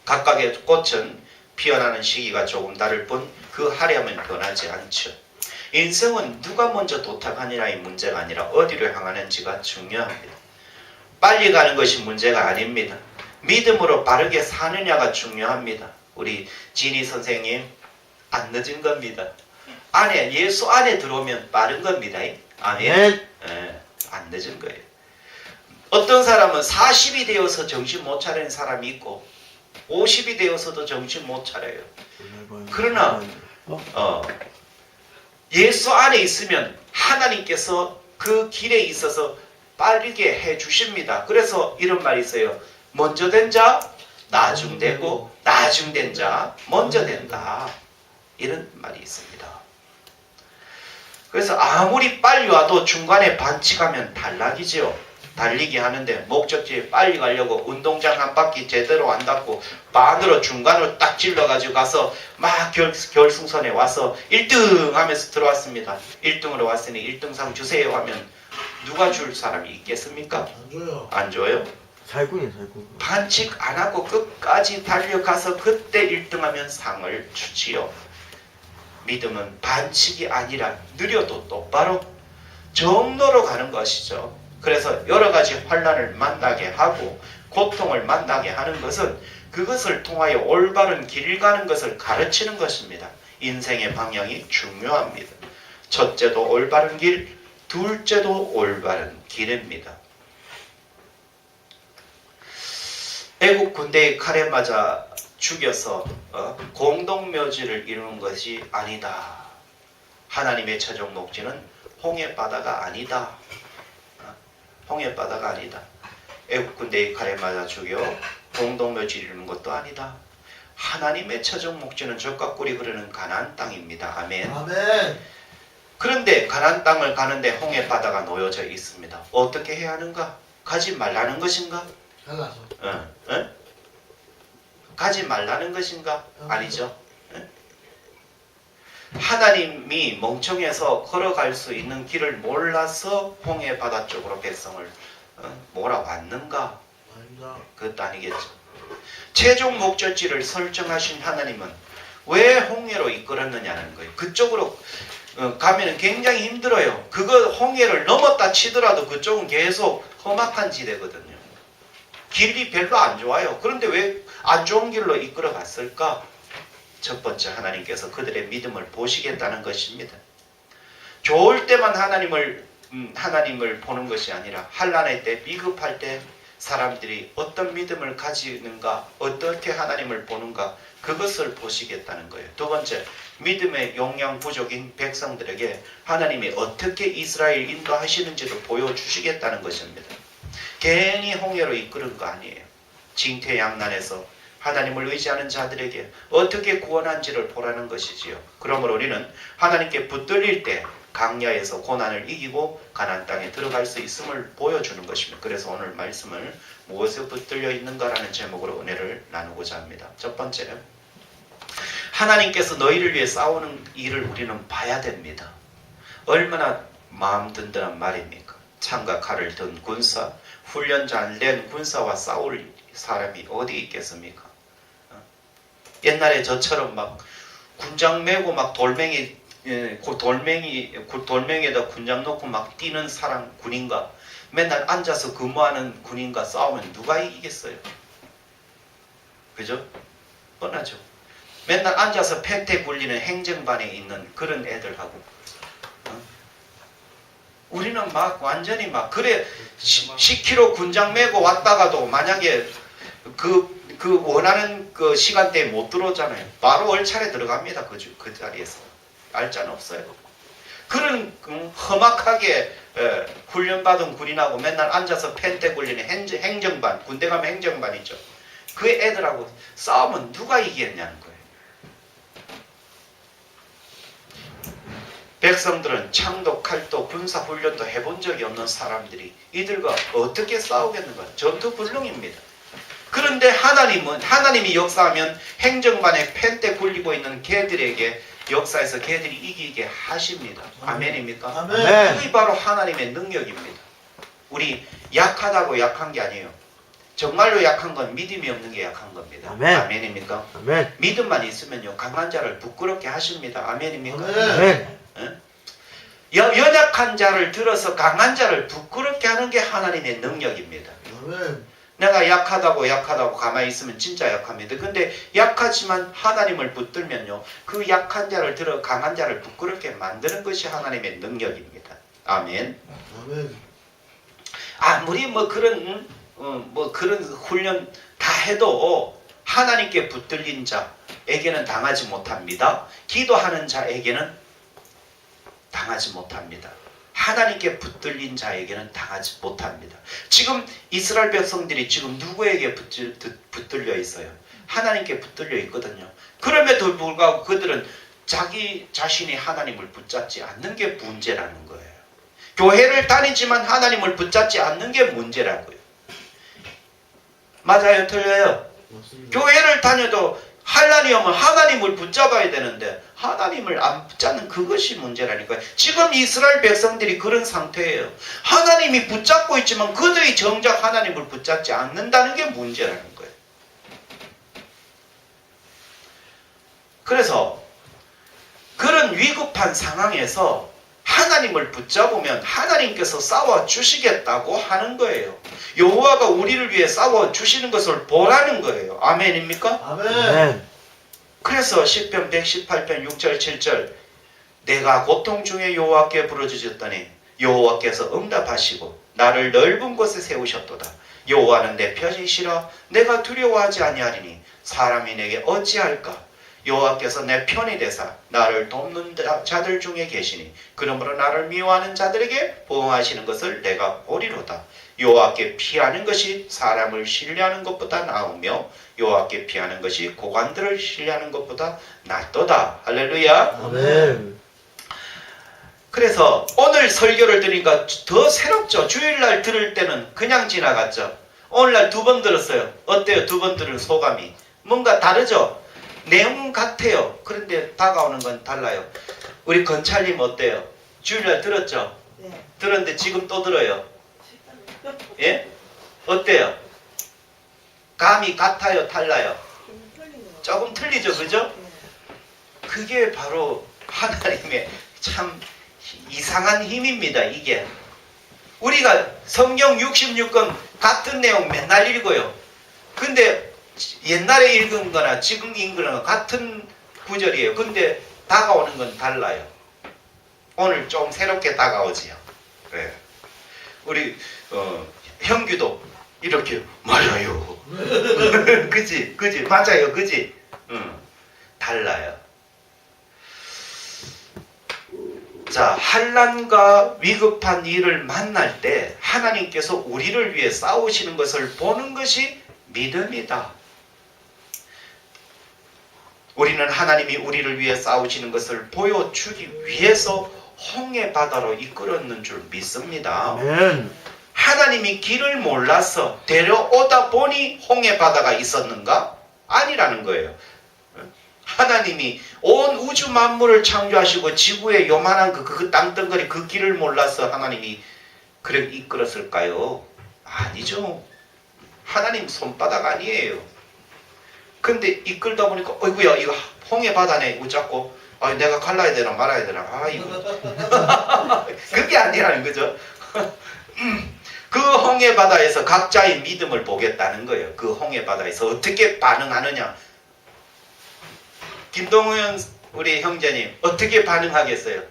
각각의 꽃은 피어나는 시기가 조금 다를 뿐 그 화려함은 변하지 않죠. 인생은 누가 먼저 도착하느냐의 문제가 아니라 어디로 향하는지가 중요합니다. 빨리 가는 것이 문제가 아닙니다. 믿음으로 빠르게 사느냐가 중요합니다. 우리 진희 선생님 안 늦은 겁니다. 예수 안에 들어오면 빠른 겁니다. 아멘. 네, 안 늦은 거예요. 어떤 사람은 40이 되어서 정신 못 차리는 사람이 있고 50이 되어서도 정신 못 차려요. 그러나 예수 안에 있으면 하나님께서 그 길에 있어서 빠르게 해 주십니다. 그래서 이런 말이 있어요. 먼저 된 자 나중 되고 나중 된 자 먼저 된다. 이런 말이 있습니다. 그래서 아무리 빨리 와도 중간에 반칙하면 탈락이지요. 달리기 하는데 목적지에 빨리 가려고 운동장 한 바퀴 제대로 안 닦고 반으로 중간으로 딱 찔러가지고 가서 막 결승선에 와서 1등 하면서 들어왔습니다. 1등으로 왔으니 1등상 주세요 하면 누가 줄 사람이 있겠습니까? 안 줘요. 안 줘요. 살군이에요, 살군. 반칙 안 하고 끝까지 달려가서 그때 1등하면 상을 주지요. 믿음은 반칙이 아니라 느려도 똑바로 정로로 가는 것이죠. 그래서 여러 가지 환난을 만나게 하고 고통을 만나게 하는 것은 그것을 통하여 올바른 길 가는 것을 가르치는 것입니다. 인생의 방향이 중요합니다. 첫째도 올바른 길, 둘째도 올바른 길입니다. 애국 군대의 칼에 맞아 죽여서 공동묘지를 이루는 것이 아니다. 하나님의 최종 목적은 홍해바다가 아니다. 홍해바다가 아니다. 애국 군대의 칼에 맞아 죽여 공동묘지를 이루는 것도 아니다. 하나님의 최종 목적은 젖과 꿀이 흐르는 가나안 땅입니다. 아멘. 아멘. 그런데 가나안 땅을 가는데 홍해바다가 놓여져 있습니다. 어떻게 해야 하는가? 가지 말라는 것인가? 잘라서. 가지 말라는 것인가? 아니죠. 하나님이 멍청해서 걸어갈 수 있는 길을 몰라서 홍해바다 쪽으로 백성을 몰아왔는가? 아닙니다. 그것도 아니겠죠. 최종 목적지를 설정하신 하나님은 왜 홍해로 이끌었느냐는 거예요. 그쪽으로 가면 굉장히 힘들어요. 그거 홍해를 넘었다 치더라도 그쪽은 계속 험악한 지대거든요. 길이 별로 안 좋아요. 그런데 왜 안 좋은 길로 이끌어 갔을까? 첫 번째, 하나님께서 그들의 믿음을 보시겠다는 것입니다. 좋을 때만 하나님을 보는 것이 아니라 환난의 때, 비급할 때 사람들이 어떤 믿음을 가지는가, 어떻게 하나님을 보는가, 그것을 보시겠다는 거예요. 두 번째, 믿음의 용량 부족인 백성들에게 하나님이 어떻게 이스라엘 인도하시는지도 보여주시겠다는 것입니다. 괜히 홍해로 이끄는 거 아니에요. 징태양난에서 하나님을 의지하는 자들에게 어떻게 구원한지를 보라는 것이지요. 그러므로 우리는 하나님께 붙들릴 때 강야에서 고난을 이기고 가나안 땅에 들어갈 수 있음을 보여주는 것입니다. 그래서 오늘 말씀을 무엇에 붙들려 있는가라는 제목으로 은혜를 나누고자 합니다. 첫 번째, 하나님께서 너희를 위해 싸우는 일을 우리는 봐야 됩니다. 얼마나 마음 든든한 말입니까? 창과 칼을 든 군사, 훈련 잘 된 군사와 싸울 사람이 어디 있겠습니까? 옛날에 저처럼 막 군장 메고 막 돌멩이에다 군장 놓고 막 뛰는 사람 군인과 맨날 앉아서 근무하는 군인과 싸우면 누가 이기겠어요? 그죠? 뻔하죠. 맨날 앉아서 팩대 굴리는 행정반에 있는 그런 애들하고 우리는 막 완전히 막 그래 10km 군장 메고 왔다가도 만약에 그 원하는 그 시간대에 못 들어오잖아요. 바로 얼차례 들어갑니다. 그 자리에서. 알자는 없어요. 그런 험악하게 훈련받은 군인하고 맨날 앉아서 펜대 굴리는 행정반, 군대 가면 행정반 있죠. 그 애들하고 싸우면 누가 이기겠냐는 거예요. 백성들은 창도 칼도 군사훈련도 해본 적이 없는 사람들이 이들과 어떻게 싸우겠는가? 전투불능입니다. 그런데 하나님이 역사하면 행정반에 펜대 굴리고 있는 개들에게 역사에서 개들이 이기게 하십니다. 아멘입니까? 아멘. 그게 바로 하나님의 능력입니다. 우리 약하다고 약한 게 아니에요. 정말로 약한 건 믿음이 없는 게 약한 겁니다. 아멘. 아멘입니까? 아멘. 믿음만 있으면요 강한 자를 부끄럽게 하십니다. 아멘입니까? 아멘. 연약한 자를 들어서 강한 자를 부끄럽게 하는 게 하나님의 능력입니다. 내가 약하다고 가만히 있으면 진짜 약합니다. 근데 약하지만 하나님을 붙들면요 그 약한 자를 들어 강한 자를 부끄럽게 만드는 것이 하나님의 능력입니다. 아멘. 아무리 뭐 그런 훈련 다 해도 하나님께 붙들린 자에게는 당하지 못합니다. 기도하는 자에게는 당하지 못합니다. 하나님께 붙들린 자에게는 당하지 못합니다. 지금 이스라엘 백성들이 지금 누구에게 붙들려 있어요? 하나님께 붙들려 있거든요. 그럼에도 불구하고 그들은 자기 자신이 하나님을 붙잡지 않는 게 문제라는 거예요. 교회를 다니지만 하나님을 붙잡지 않는 게 문제라고요. 맞아요? 틀려요? 맞습니다. 교회를 다녀도 환난이 오면 하나님을 붙잡아야 되는데 하나님을 안 붙잡는 그것이 문제라니까요. 지금 이스라엘 백성들이 그런 상태예요. 하나님이 붙잡고 있지만 그들이 정작 하나님을 붙잡지 않는다는 게 문제라는 거예요. 그래서 그런 위급한 상황에서 하나님을 붙잡으면 하나님께서 싸워주시겠다고 하는 거예요. 여호와가 우리를 위해 싸워주시는 것을 보라는 거예요. 아멘입니까? 아멘. 그래서 시편 118편 6절 7절 내가 고통 중에 여호와께 부르짖었더니 여호와께서 응답하시고 나를 넓은 곳에 세우셨도다. 여호와는 내 편이시라 내가 두려워하지 아니하리니 사람이 내게 어찌할까. 여호와께서 내 편이 되사 나를 돕는 자들 중에 계시니 그러므로 나를 미워하는 자들에게 보응하시는 것을 내가 보리로다. 여호와께 피하는 것이 사람을 신뢰하는 것보다 나으며 여호와께 피하는 것이 고관들을 신뢰하는 것보다 낫도다. 할렐루야. 아멘. 그래서 오늘 설교를 들으니까 더 새롭죠. 주일날 들을 때는 그냥 지나갔죠. 오늘날 두 번 들었어요. 어때요? 두 번 들은 소감이 뭔가 다르죠? 내용은 같아요. 그런데 다가오는 건 달라요. 우리 건찰님 어때요? 주일날 들었죠? 네. 들었는데 지금 또 들어요. 예? 어때요? 감이 같아요? 달라요? 좀 틀린 것 같아요. 조금 틀리죠? 그죠? 네. 그게 바로 하나님의 참 이상한 힘입니다. 이게 우리가 성경 66권 같은 내용 맨날 읽어요. 근데 옛날에 읽은 거나 지금 읽은 거나 같은 구절이에요. 근데 다가오는 건 달라요. 오늘 좀 새롭게 다가오지요. 네. 우리 형규도 이렇게 맞아요. 그지? 맞아요. 그지? 달라요. 자, 환난과 위급한 일을 만날 때 하나님께서 우리를 위해 싸우시는 것을 보는 것이 믿음이다. 우리는 하나님이 우리를 위해 싸우시는 것을 보여주기 위해서 홍해 바다로 이끌었는 줄 믿습니다. 아멘. 하나님이 길을 몰라서 데려오다 보니 홍해 바다가 있었는가? 아니라는 거예요. 하나님이 온 우주 만물을 창조하시고 지구의 요만한 그 땅덩어리 그 길을 몰라서 하나님이 그래 이끌었을까요? 아니죠. 하나님 손바닥 아니에요. 근데 이끌다 보니까 어이구야 이거 홍해 바다네 웃잡고 내가 갈라야 되나 말아야 되나 이거 그게 아니라는 거죠. 그 홍해 바다에서 각자의 믿음을 보겠다는 거예요. 그 홍해 바다에서 어떻게 반응하느냐. 김동현 우리 형제님 어떻게 반응하겠어요?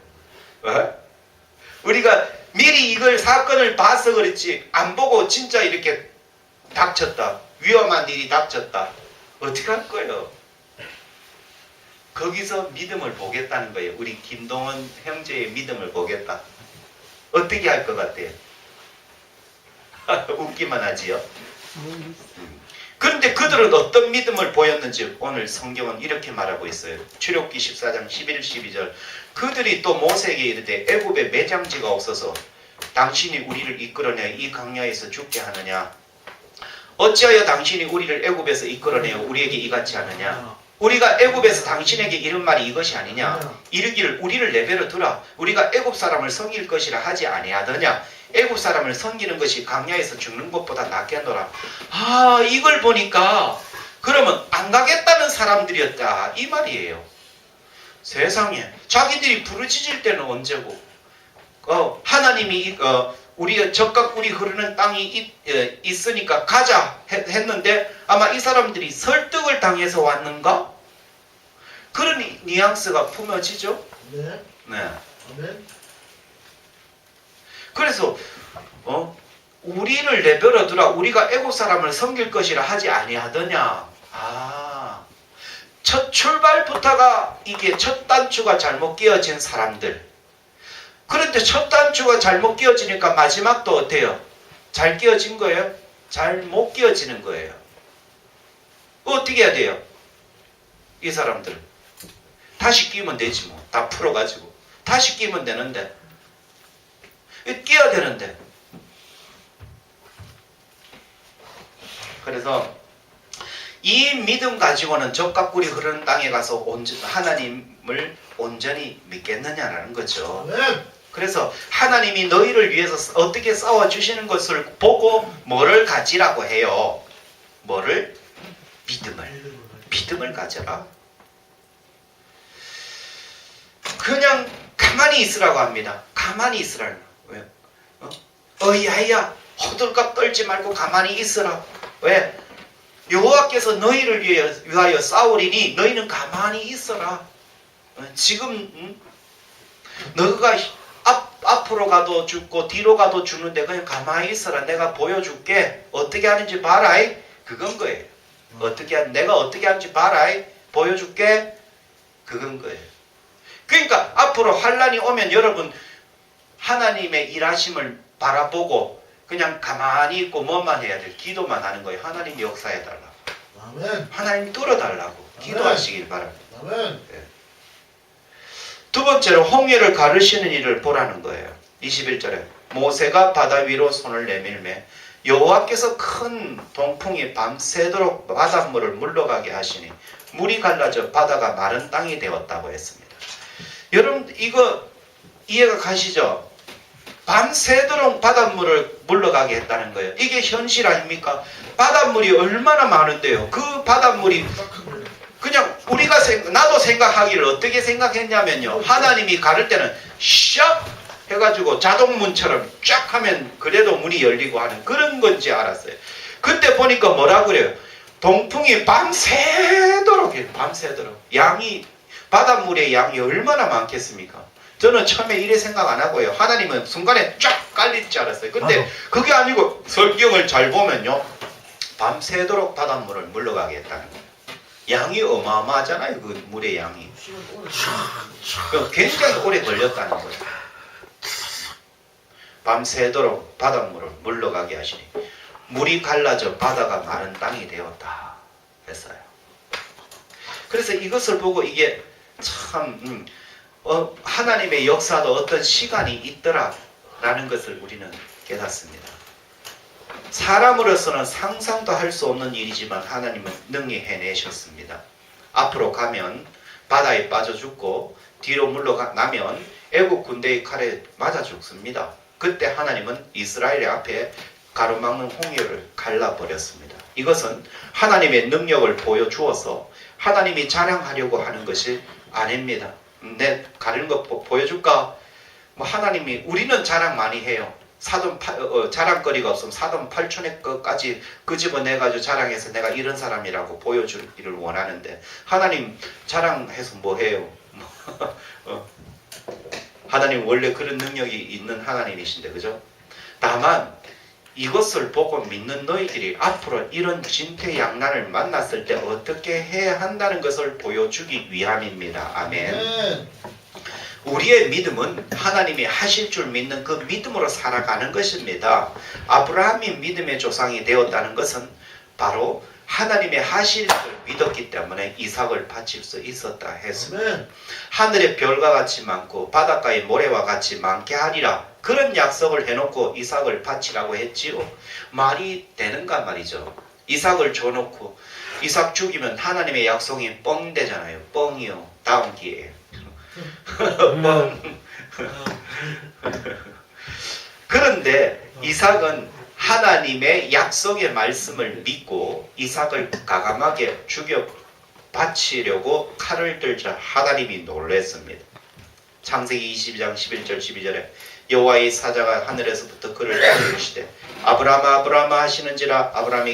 우리가 미리 이걸 사건을 봐서 그렇지 안 보고 진짜 이렇게 닥쳤다. 위험한 일이 닥쳤다. 어떻게 할 거예요? 거기서 믿음을 보겠다는 거예요. 우리 김동원 형제의 믿음을 보겠다. 어떻게 할 것 같아요? 웃기만 하지요. 그런데 그들은 어떤 믿음을 보였는지 오늘 성경은 이렇게 말하고 있어요. 출애굽기 14장 11, 12절 그들이 또 모세에게 이르되 애굽에 매장지가 없어서 당신이 우리를 이끌어내 이 광야에서 죽게 하느냐. 어찌하여 당신이 우리를 애굽에서 이끌어내어 우리에게 이같이 하느냐. 우리가 애굽에서 당신에게 이런 말이 이것이 아니냐. 이르기를 우리를 내버려 두라. 우리가 애굽 사람을 섬길 것이라 하지 아니하더냐. 애굽 사람을 섬기는 것이 광야에서 죽는 것보다 낫겠노라. 아, 이걸 보니까 그러면 안 가겠다는 사람들이었다 이 말이에요. 세상에 자기들이 부르짖을 때는 언제고 하나님이 우리가 적각 꿀이 흐르는 땅이 있으니까 가자 했는데 아마 이 사람들이 설득을 당해서 왔는가? 그런 뉘앙스가 품어지죠. 네. 네. 아멘. 그래서 우리를 내버려 두라. 우리가 애굽 사람을 섬길 것이라 하지 아니하더냐. 아, 첫 출발부터가 이게 첫 단추가 잘못 끼어진 사람들. 그런데 첫 단추가 잘못 끼어지니까 마지막도 어때요? 잘 끼어진 거예요? 잘 못 끼어지는 거예요. 어떻게 해야 돼요? 이 사람들 다시 끼면 되지 뭐. 다 풀어가지고 다시 끼면 되는데 끼어야 되는데. 그래서 이 믿음 가지고는 적과 꿀이 흐르는 땅에 가서 하나님을 온전히 믿겠느냐라는 거죠. 아멘. 그래서 하나님이 너희를 위해서 어떻게 싸워주시는 것을 보고 뭐를 가지라고 해요? 뭐를? 믿음을 가져라. 그냥 가만히 있으라고 합니다. 가만히 있으라는 거예요. 왜? 야야 호들갑 떨지 말고 가만히 있으라. 왜? 여호와께서 너희를 위하여 싸우리니 너희는 가만히 있어라. 지금 너가 앞으로 가도 죽고 뒤로 가도 죽는데 그냥 가만히 있어라. 내가 보여줄게. 어떻게 하는지 봐라. 그건 거예요. 내가 어떻게 하는지 봐라. 보여줄게. 그건 거예요. 그러니까 앞으로 환란이 오면 여러분 하나님의 일하심을 바라보고 그냥 가만히 있고 뭐만 해야 돼? 기도만 하는 거예요. 하나님 역사해달라고. 아멘. 하나님 뚫어달라고. 기도하시길 바랍니다. 아멘. 두 번째로 홍해를 가르시는 일을 보라는 거예요. 21절에 모세가 바다 위로 손을 내밀매 여호와께서 큰 동풍이 밤새도록 바닷물을 물러가게 하시니 물이 갈라져 바다가 마른 땅이 되었다고 했습니다. 여러분 이거 이해가 가시죠? 밤새도록 바닷물을 물러가게 했다는 거예요. 이게 현실 아닙니까? 바닷물이 얼마나 많은데요. 그 바닷물이 그냥 우리가 나도 생각하기를 어떻게 생각했냐면요. 하나님이 가를 때는 샥 해가지고 자동문처럼 쫙 하면 그래도 문이 열리고 하는 그런 건지 알았어요. 그때 보니까 뭐라 그래요? 동풍이 밤새도록 해요. 밤새도록. 바닷물의 양이 얼마나 많겠습니까? 저는 처음에 이래 생각 안 하고요. 하나님은 순간에 쫙 깔릴 줄 알았어요. 근데 그게 아니고 성경을 잘 보면요. 밤새도록 바닷물을 물러가게 했다는 거예요. 양이 어마어마하잖아요. 그 물의 양이. 굉장히 오래 걸렸다는 거예요. 밤새도록 바닷물을 물러가게 하시니 물이 갈라져 바다가 마른 땅이 되었다 했어요. 그래서 이것을 보고 이게 참 하나님의 역사도 어떤 시간이 있더라라는 것을 우리는 깨닫습니다. 사람으로서는 상상도 할 수 없는 일이지만 하나님은 능히 해내셨습니다. 앞으로 가면 바다에 빠져 죽고 뒤로 물러나면 애국 군대의 칼에 맞아 죽습니다. 그때 하나님은 이스라엘의 앞에 가로막는 홍해를 갈라버렸습니다. 이것은 하나님의 능력을 보여주어서 하나님이 자랑하려고 하는 것이 아닙니다. 내 가리는 거 보여줄까? 하나님이 우리는 자랑 많이 해요. 자랑거리가 없으면 사돈 8촌의 것까지 끄집어내가지고 자랑해서 내가 이런 사람이라고 보여주기를 원하는데 하나님 자랑해서 뭐해요? 하나님 원래 그런 능력이 있는 하나님이신데 그죠? 다만 이것을 보고 믿는 너희들이 앞으로 이런 진퇴양난을 만났을 때 어떻게 해야 한다는 것을 보여주기 위함입니다. 아멘. 우리의 믿음은 하나님이 하실 줄 믿는 그 믿음으로 살아가는 것입니다. 아브라함이 믿음의 조상이 되었다는 것은 바로 하나님의 하실 줄 믿었기 때문에 이삭을 바칠 수 있었다 했습니다. 하늘의 별과 같이 많고 바닷가의 모래와 같이 많게 하리라. 그런 약속을 해놓고 이삭을 바치라고 했지요. 말이 되는가 말이죠. 이삭을 줘놓고 이삭 죽이면 하나님의 약속이 뻥 되잖아요. 뻥이요. 다음 기회에. 뻥. 그런데 이삭은 하나님의 약속의 말씀을 믿고 이삭을 가감하게 죽여 바치려고 칼을 들자 하나님이 놀랐습니다. 창세기 22장 11절 12절에 여호와의 사자가 하늘에서부터 그를 부르시되 아브라함아 아브라함아 하시는지라 아브라함이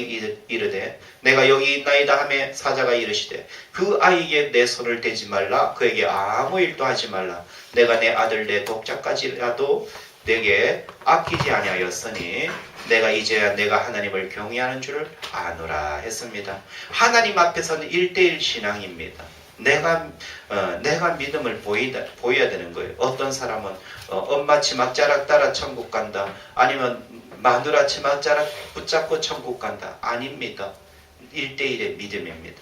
이르되 내가 여기 있나이다 하매 사자가 이르시되 그 아이에게 내 손을 대지 말라 그에게 아무 일도 하지 말라 내가 내 아들 내 독자까지라도 내게 아끼지 아니하였으니 내가 이제야 내가 하나님을 경외하는 줄을 아노라 했습니다. 하나님 앞에서는 1대1 신앙입니다. 내가 믿음을 보여야 되는 거예요. 어떤 사람은 엄마 치맛자락 따라 천국 간다. 아니면 마누라 치맛자락 붙잡고 천국 간다. 아닙니다. 1대1의 믿음입니다.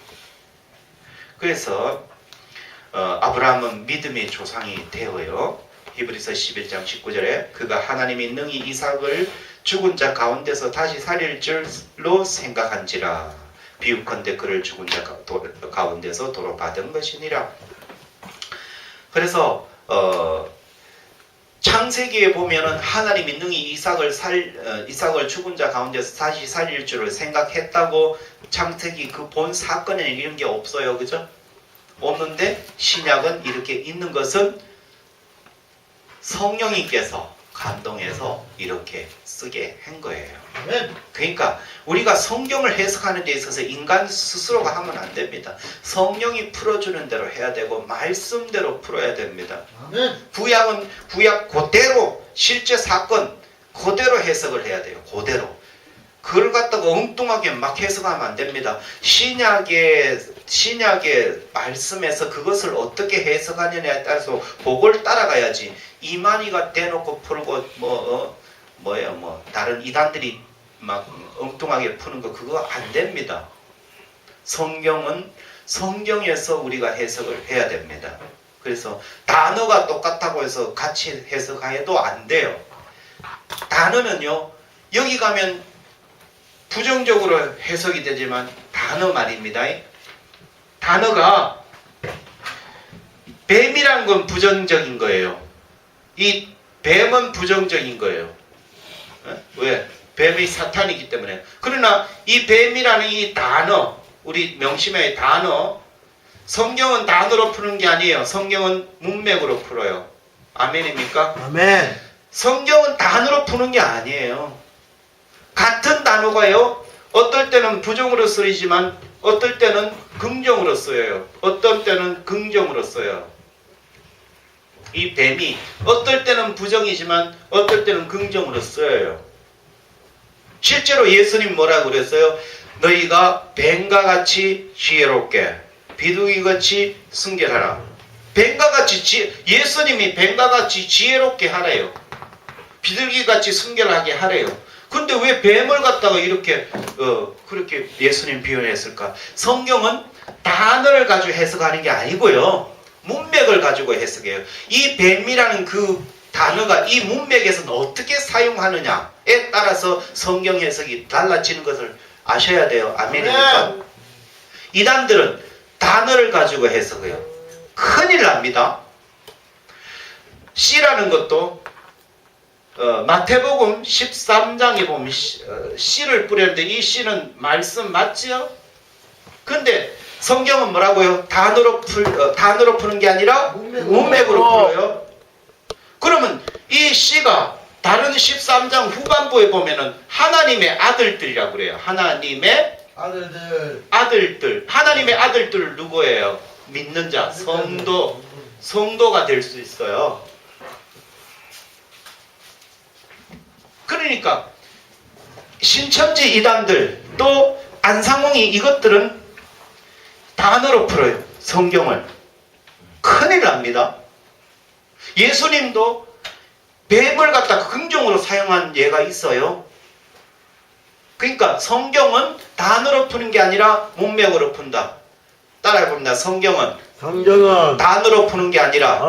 그래서 아브라함은 믿음의 조상이 되어요. 히브리서 11장 19절에 그가 하나님이 능히 이삭을 죽은 자 가운데서 다시 살릴 줄로 생각한지라 비유컨대 그를 죽은 자 가운데서 도로 받은 것이니라. 그래서 창세기에 보면은 하나님이 능히 이삭을 죽은 자 가운데서 다시 살릴 줄을 생각했다고 창세기 그 본 사건에는 이런 게 없어요. 그죠? 없는데 신약은 이렇게 있는 것은 성령님께서 감동해서 이렇게 쓰게 한 거예요. 아멘. 그러니까 우리가 성경을 해석하는 데 있어서 인간 스스로가 하면 안 됩니다. 성령이 풀어주는 대로 해야 되고 말씀대로 풀어야 됩니다. 아멘. 구약은 구약 그대로 실제 사건 그대로 해석을 해야 돼요. 그대로. 그걸 갖다가 엉뚱하게 막 해석하면 안 됩니다. 신약의 말씀에서 그것을 어떻게 해석하느냐에 따라서 그걸 따라가야지. 이만희가 대놓고 풀고 다른 이단들이 막 엉뚱하게 푸는 거 그거 안 됩니다. 성경은 성경에서 우리가 해석을 해야 됩니다. 그래서 단어가 똑같다고 해서 같이 해석해도 안 돼요. 단어는요 여기 가면 부정적으로 해석이 되지만 단어 말입니다. 단어가 뱀이란 건 부정적인 거예요. 이 뱀은 부정적인 거예요. 왜? 뱀이 사탄이기 때문에. 그러나 이 뱀이라는 이 단어, 우리 명심의 단어, 성경은 단어로 푸는 게 아니에요. 성경은 문맥으로 풀어요. 아멘입니까? 아멘. 성경은 단어로 푸는 게 아니에요. 같은 단어가요. 어떨 때는 부정으로 쓰이지만 어떨 때는 긍정으로 쓰여요. 어떨 때는 긍정으로 써요. 이 뱀이 어떨 때는 부정이지만 어떨 때는 긍정으로 쓰여요. 실제로 예수님 뭐라고 그랬어요? 너희가 뱀과 같이 지혜롭게 비둘기같이 순결하라. 뱀과 같이 예수님이 뱀과 같이 지혜롭게 하래요. 비둘기같이 순결하게 하래요. 근데 왜 뱀을 갖다가 이렇게 그렇게 예수님 표현했을까? 성경은 단어를 가지고 해석하는 게 아니고요. 문맥을 가지고 해석해요. 이 뱀이라는 그 단어가 이 문맥에서는 어떻게 사용하느냐에 따라서 성경 해석이 달라지는 것을 아셔야 돼요. 아멘입니까? 이단들은 단어를 가지고 해석해요. 큰일 납니다. 씨라는 것도 마태복음 13장에 보면 씨를 뿌렸는데 이 씨는 말씀 맞지요? 근데 성경은 뭐라고요? 단어로 푸는 게 아니라 문맥으로 풀어요. 그러면 이 씨가 다른 13장 후반부에 보면은 하나님의 아들들이라고 그래요. 하나님의 아들들. 하나님의 아들들 누구예요? 믿는 자, 성도가 될 수 있어요. 그러니까 신천지 이단들 또 안상홍이 이것들은 단어로 풀어요. 성경을. 큰일 납니다. 예수님도 뱀을 갖다 긍정으로 사용한 예가 있어요. 그러니까 성경은 단어로 푸는 게 아니라 문맥으로 푼다. 따라해봅니다. 성경은 단어로 푸는 게 아니라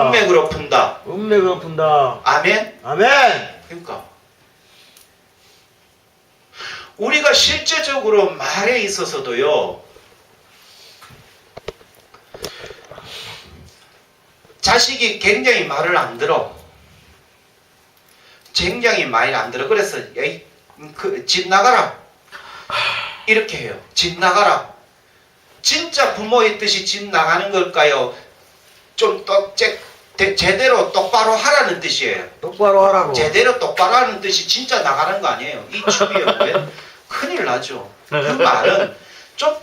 문맥으로 푼다. 아멘? 아멘. 그러니까 우리가 실제적으로 말에 있어서도요, 자식이 굉장히 말을 안 들어. 굉장히 말을 안 들어. 그래서 에이, 집 나가라 이렇게 해요. 집 나가라. 진짜 부모의 뜻이 집 나가는 걸까요? 좀 제대로 똑바로 하라는 뜻이에요. 똑바로 하라고. 제대로 똑바로 하는 뜻이 진짜 나가는 거 아니에요. 이 추위에 큰일 나죠. 그 말은 좀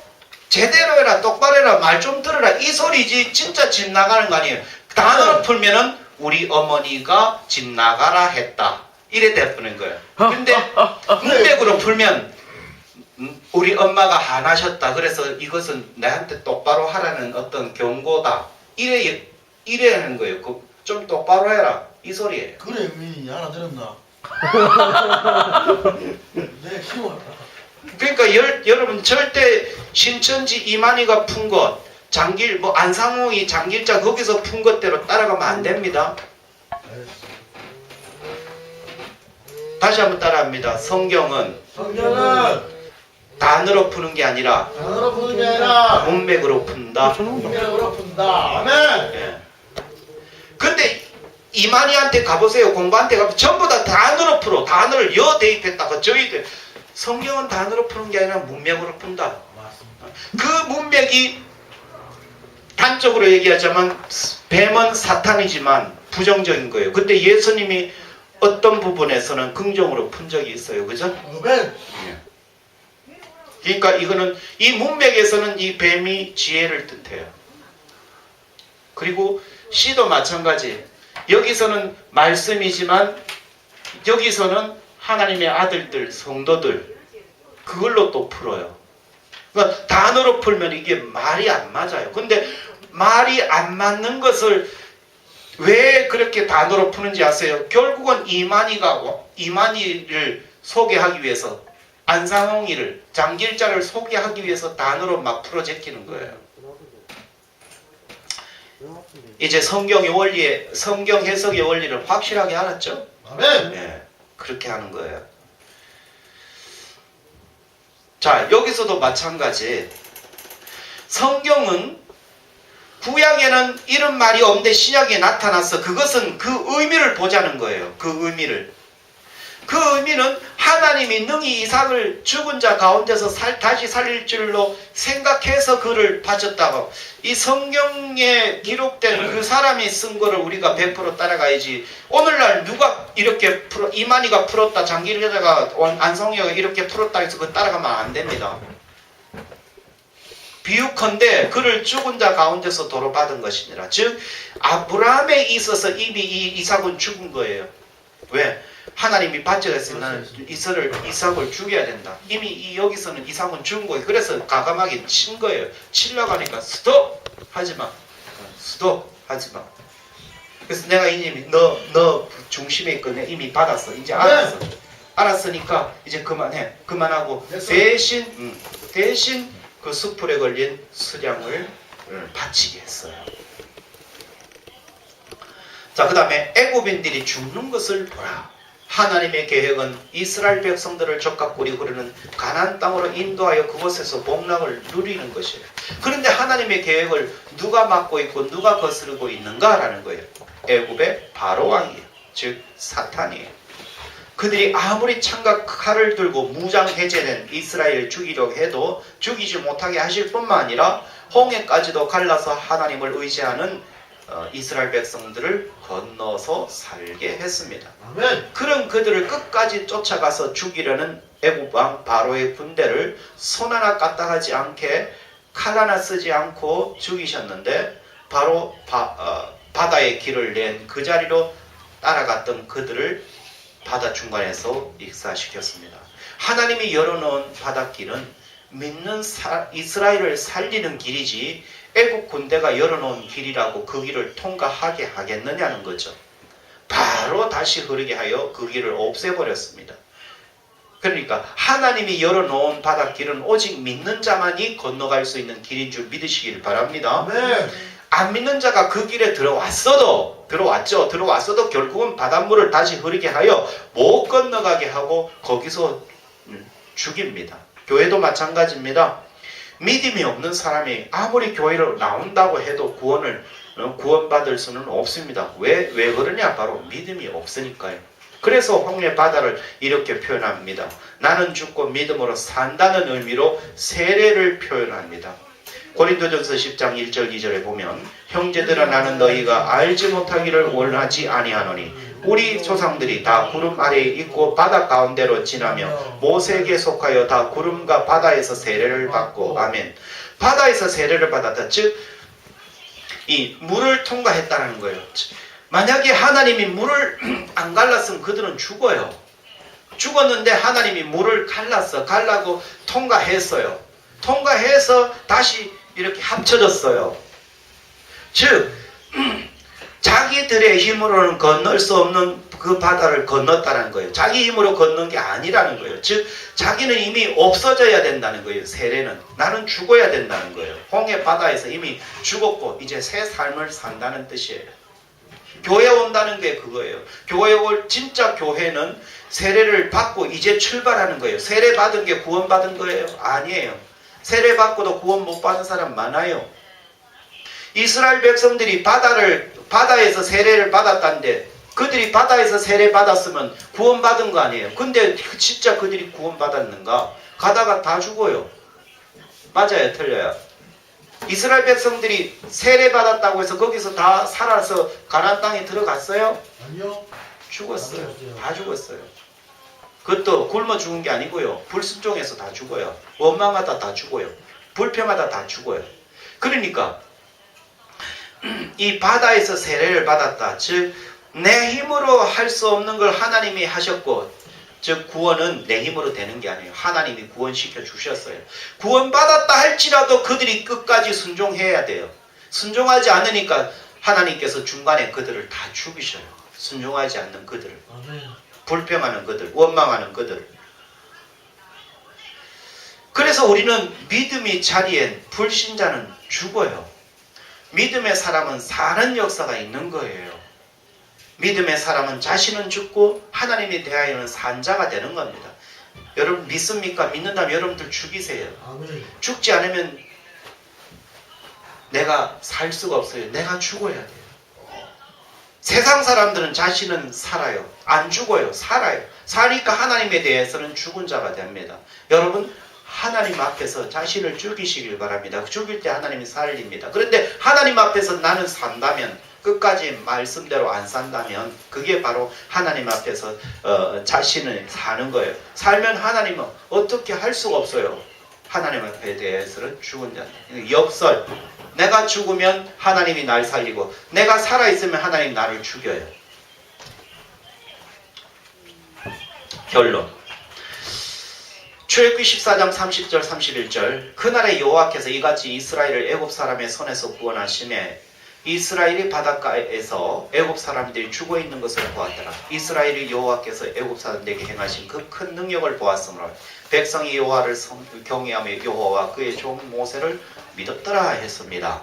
제대로 해라, 똑바로 해라, 말 좀 들어라 이 소리지 진짜 집 나가는 거 아니에요. 단어로 풀면은 우리 어머니가 집 나가라 했다 이래 되는 거예요. 근데 문맥으로 풀면 우리 엄마가 화나셨다. 그래서 이것은 나한테 똑바로 하라는 어떤 경고다. 이래는 거예요. 좀 똑바로 해라 이 소리예요. 그래 민이 알아들었나? 내 키워라. 그러니까 여러분 절대 신천지 이만희가 푼 것, 장길 뭐 안상홍이 장길자 거기서 푼 것대로 따라가면 안 됩니다. 다시 한번 따라합니다. 성경은 성경은 단어로 푸는 게 아니라 단어로 푸는 게 아니라 문맥으로 푼다. 문맥으로 푼다. 아멘. 예. 근데 이만희한테 가보세요. 공부한테 가보세요. 전부 다 단어로 풀어. 단어를 여 대입했다가 저희 성경은 단어로 푸는 게 아니라 문맥으로 푼다. 그 문맥이 단적으로 얘기하자면 뱀은 사탄이지만 부정적인 거예요. 근데 예수님이 어떤 부분에서는 긍정으로 푼 적이 있어요. 그죠? 아멘. 그러니까 이거는 이 문맥에서는 이 뱀이 지혜를 뜻해요. 그리고 시도 마찬가지. 여기서는 말씀이지만 여기서는 하나님의 아들들, 성도들 그걸로 또 풀어요. 그러니까 단어로 풀면 이게 말이 안 맞아요. 근데 말이 안 맞는 것을 왜 그렇게 단어로 푸는지 아세요? 결국은 이만희를 소개하기 위해서 안상홍이를 장길자를 소개하기 위해서 단어로 막 풀어 제끼는 거예요. 이제 성경의 원리에 성경 해석의 원리를 확실하게 알았죠? 아멘. 예, 그렇게 하는 거예요. 자, 여기서도 마찬가지. 성경은 구약에는 이런 말이 없는데 신약에 나타났어. 그것은 그 의미를 보자는 거예요. 그 의미를. 그 의미는 하나님이 능히 이삭을 죽은 자 가운데서 다시 살릴 줄로 생각해서 그를 바쳤다고. 이 성경에 기록된 그 사람이 쓴 거를 우리가 100% 따라가야지. 오늘날 누가 이렇게 이만희가 풀었다, 장길자가 안성희가 이렇게 풀었다 해서 그거 따라가면 안 됩니다. 비유컨대 그를 죽은 자 가운데서 도로 받은 것이니라. 즉 아브라함에 있어서 이미 이 이삭은 죽은 거예요. 왜? 하나님이 바쳐서 나는 이삭을 죽여야 된다. 이미 여기서는 이삭은 죽은 거예요. 그래서 과감하게 친 거예요. 치려고 하니까 스톱! 하지마. 스톱! 하지마. 그래서 내가 이미 너 중심에 있거든. 이미 받았어. 이제 알았어. 알았으니까 이제 그만해. 그만하고 대신 그 수풀에 걸린 수량을 바치게 했어요. 자, 그 다음에 애굽인들이 죽는 것을 보라. 하나님의 계획은 이스라엘 백성들을 적각꾸리 흐르는 가나안 땅으로 인도하여 그곳에서 복락을 누리는 것이에요. 그런데 하나님의 계획을 누가 맡고 있고 누가 거스르고 있는가라는 거예요. 애굽의 바로 왕이에요. 즉 사탄이에요. 그들이 아무리 창과 칼을 들고 무장 해제된 이스라엘을 죽이려고 해도 죽이지 못하게 하실 뿐만 아니라 홍해까지도 갈라서 하나님을 의지하는 이스라엘 백성들을 건너서 살게 했습니다. 아멘. 그런 그들을 끝까지 쫓아가서 죽이려는 애굽 왕 바로의 군대를 손 하나 까딱하지 않게 칼 하나 쓰지 않고 죽이셨는데 바로 바다의 길을 낸 그 자리로 따라갔던 그들을 바다 중간에서 익사시켰습니다. 하나님이 열어놓은 바닷길은 믿는 이스라엘을 살리는 길이지 애국 군대가 열어놓은 길이라고 그 길을 통과하게 하겠느냐는 거죠. 바로 다시 흐르게 하여 그 길을 없애버렸습니다. 그러니까 하나님이 열어놓은 바닷길은 오직 믿는 자만이 건너갈 수 있는 길인 줄 믿으시길 바랍니다. 아멘. 안 믿는 자가 그 길에 들어왔어도 결국은 바닷물을 다시 흐르게 하여 못 건너가게 하고 거기서 죽입니다. 교회도 마찬가지입니다. 믿음이 없는 사람이 아무리 교회로 나온다고 해도 구원받을 수는 없습니다. 왜 그러냐? 바로 믿음이 없으니까요. 그래서 홍해 바다를 이렇게 표현합니다. 나는 죽고 믿음으로 산다는 의미로 세례를 표현합니다. 고린도전서 10장 1절 2절에 보면 형제들아 나는 너희가 알지 못하기를 원하지 아니하노니 우리 조상들이 다 구름 아래에 있고 바다 가운데로 지나며 모세에게 속하여 다 구름과 바다에서 세례를 받고 아멘. 바다에서 세례를 받았다. 즉 이 물을 통과했다는 거예요. 만약에 하나님이 물을 안 갈랐으면 그들은 죽어요. 죽었는데 하나님이 물을 갈라고 통과했어요. 통과해서 다시 이렇게 합쳐졌어요. 즉 자기들의 힘으로는 건널 수 없는 그 바다를 건넜다는 거예요. 자기 힘으로 건넌 게 아니라는 거예요. 즉 자기는 이미 없어져야 된다는 거예요. 세례는 나는 죽어야 된다는 거예요. 홍해 바다에서 이미 죽었고 이제 새 삶을 산다는 뜻이에요. 교회 온다는 게 그거예요. 교회 올 진짜 교회는 세례를 받고 이제 출발하는 거예요. 세례 받은 게 구원받은 거예요? 아니에요. 세례 받고도 구원 못 받은 사람 많아요. 이스라엘 백성들이 바다에서 세례를 받았다는데 그들이 바다에서 세례 받았으면 구원받은 거 아니에요. 근데 진짜 그들이 구원받았는가? 가다가 다 죽어요. 맞아요? 틀려요? 이스라엘 백성들이 세례 받았다고 해서 거기서 다 살아서 가나안 땅에 들어갔어요? 아니요. 죽었어요. 다 죽었어요. 그것도 굶어 죽은 게 아니고요. 불순종해서 다 죽어요. 원망하다 다 죽어요. 불평하다 다 죽어요. 그러니까 이 바다에서 세례를 받았다. 즉 내 힘으로 할 수 없는 걸 하나님이 하셨고 즉 구원은 내 힘으로 되는 게 아니에요. 하나님이 구원시켜 주셨어요. 구원받았다 할지라도 그들이 끝까지 순종해야 돼요. 순종하지 않으니까 하나님께서 중간에 그들을 다 죽이셔요. 순종하지 않는 그들을. 불평하는 그들, 원망하는 그들. 그래서 우리는 믿음의 자리엔 불신자는 죽어요. 믿음의 사람은 사는 역사가 있는 거예요. 믿음의 사람은 자신은 죽고 하나님에 대하여는 산 자가 되는 겁니다. 여러분 믿습니까? 믿는다면 여러분들 죽이세요. 죽지 않으면 내가 살 수가 없어요. 내가 죽어야 돼요. 세상 사람들은 자신은 살아요. 안 죽어요. 살아요. 사니까 하나님에 대해서는 죽은 자가 됩니다. 여러분 하나님 앞에서 자신을 죽이시길 바랍니다. 죽일 때 하나님이 살립니다. 그런데 하나님 앞에서 나는 산다면 끝까지 말씀대로 안 산다면 그게 바로 하나님 앞에서 자신을 사는 거예요. 살면 하나님은 어떻게 할 수가 없어요. 하나님 앞에 대해서는 죽은 자. 역설. 내가 죽으면 하나님이 날 살리고 내가 살아있으면 하나님이 나를 죽여요. 결론. 출애굽기 14장 30절 31절 그날에 여호와께서 이같이 이스라엘을 애굽 사람의 손에서 구원하시매 이스라엘이 바닷가에서 애굽 사람들이 죽어있는 것을 보았더라. 이스라엘이 여호와께서 애굽 사람들에게 행하신 그 큰 능력을 보았으므로 백성이 여호와를 경외하며 여호와와 그의 종 모세를 믿었더라 했습니다.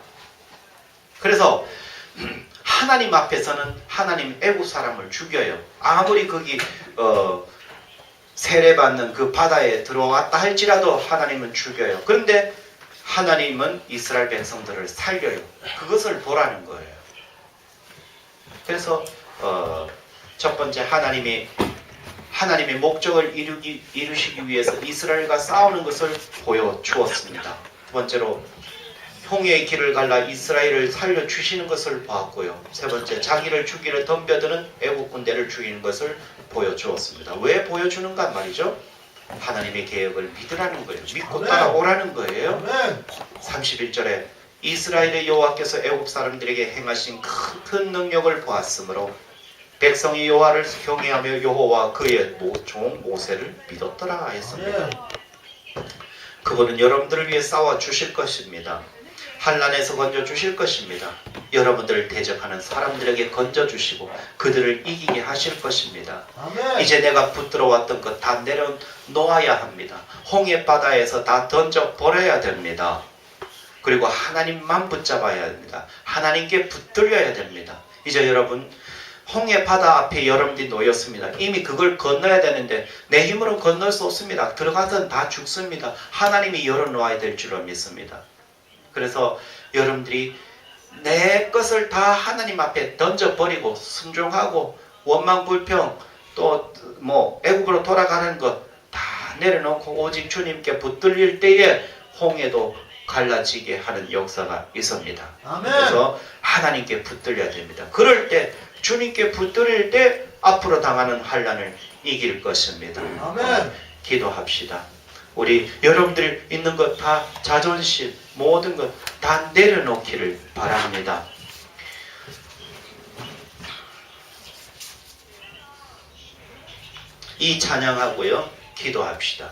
그래서 하나님 앞에서는 하나님 애굽 사람을 죽여요. 아무리 거기 세례받는 그 바다에 들어왔다 할지라도 하나님은 죽여요. 그런데 하나님은 이스라엘 백성들을 살려요. 그것을 보라는 거예요. 그래서 첫 번째 하나님의 목적을 이루시기 위해서 이스라엘과 싸우는 것을 보여주었습니다. 두 번째로 홍해의 길을 갈라 이스라엘을 살려주시는 것을 보았고요. 세 번째 자기를 죽이려 덤벼드는 애국 군대를 죽이는 것을 보여주었습니다. 왜 보여주는가 말이죠? 하나님의 계획을 믿으라는 거예요. 믿고 따라오라는 거예요. 31절에 이스라엘의 여호와께서 애굽 사람들에게 행하신 큰 능력을 보았으므로 백성이 여호와를 경외하며 여호와 그의 종 모세를 믿었더라 했습니다. 그분은 여러분들을 위해 싸워 주실 것입니다. 환난에서 건져 주실 것입니다. 여러분들을 대적하는 사람들에게 건져 주시고 그들을 이기게 하실 것입니다. 이제 내가 붙들어 왔던 것 다 내려놓아야 합니다. 홍해 바다에서 다 던져 버려야 됩니다. 그리고 하나님만 붙잡아야 합니다. 하나님께 붙들려야 됩니다. 이제 여러분 홍해 바다 앞에 여러분들이 놓였습니다. 이미 그걸 건너야 되는데 내 힘으로 건널 수 없습니다. 들어가서는 다 죽습니다. 하나님이 열어놓아야 될 줄로 믿습니다. 그래서 여러분들이 내 것을 다 하나님 앞에 던져버리고 순종하고 원망불평 또 뭐 애국으로 돌아가는 것 다 내려놓고 오직 주님께 붙들릴 때에 홍해도 갈라지게 하는 역사가 있습니다. 아멘. 그래서 하나님께 붙들려야 됩니다. 그럴 때 주님께 붙들릴 때 앞으로 당하는 환난을 이길 것입니다. 아멘. 기도합시다. 우리 여러분들 있는 것 다 자존심 모든 것 다 내려놓기를 바랍니다. 이 찬양하고요. 기도합시다.